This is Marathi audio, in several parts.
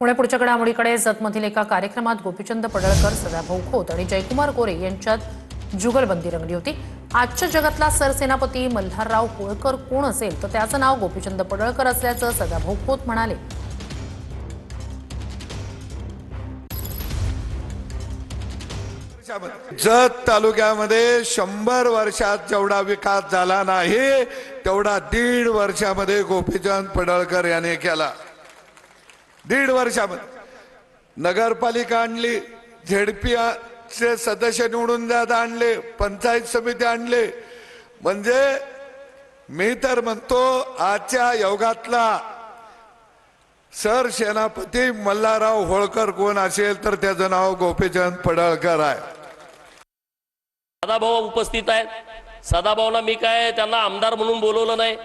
पुणे पुढच्या घडामोडीकडे जतमधील एका कार्यक्रमात गोपीचंद पडळकर, सदाभाऊ खोत आणि जयकुमार गोरे यांच्यात जुगलबंदी रंगली होती। आजच्या जगातला सरसेनापती मल्हारराव होळकर कोण असेल तर त्याचं नाव गोपीचंद पडळकर असल्याचं सदाभाऊ खोत म्हणाले। जत तालुक्यामध्ये 100 वर्षात जेवढा विकास झाला नाही तेवढा 1.5 वर्षामध्ये गोपीचंद पडळकर याने केला। 1.5 वर्षामध्ये नगरपालिका आणली, झेडपीचे सदस्य निवडून द्यायला आणले, पंचायत समिती आणले। म्हणजे मी तर म्हणतो आजच्या युगातला सरसेनापती मल्हारराव होळकर कोण असेल तर त्याचं नाव गोपीचंद पडळकर आहे। सदाभाऊ उपस्थित आहेत। सदाभाऊला मी काय त्यांना आमदार म्हणून बोलवलं नाही,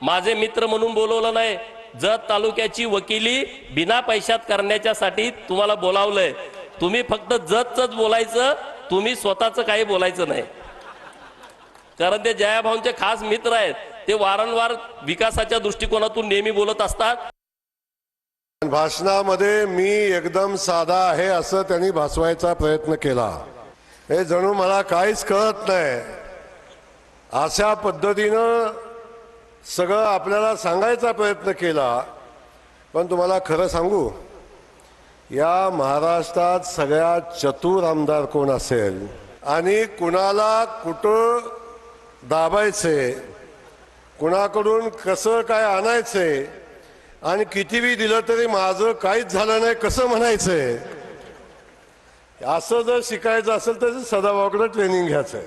माझे मित्र म्हणून बोलवलं नाही। जत तालुक्याची वकिली बिना पैशात करण्याच्यासाठी तुम्हाला बोलावलंय। तुम्ही फक्त जतच बोलायचं, तुम्ही स्वतःचं काही बोलायचं नाही, कारण ते जयाभाऊंचे खास मित्र आहेत। ते वारंवार विकासाच्या दृष्टिकोनातून नेहमी बोलत असतात। भाषणामध्ये मी एकदम साधा आहे असं त्यांनी भासवायचा प्रयत्न केला। हे जणू मला काहीच कळत नाही अशा पद्धतीनं सगळं आपल्याला सांगायचा प्रयत्न केला। पण तुम्हाला खरं सांगू, या महाराष्ट्रात सगळ्यात चतुर आमदार कोण असेल आणि कुणाला कुठं दाबायचे, कुणाकडून कसं काय आणायचे आणि कितीही दिलं तरी माझं काहीच झालं नाही कसं म्हणायचंय, असं जर शिकायचं असेल तर सदाभाऊकडे ट्रेनिंग घ्यायचंय।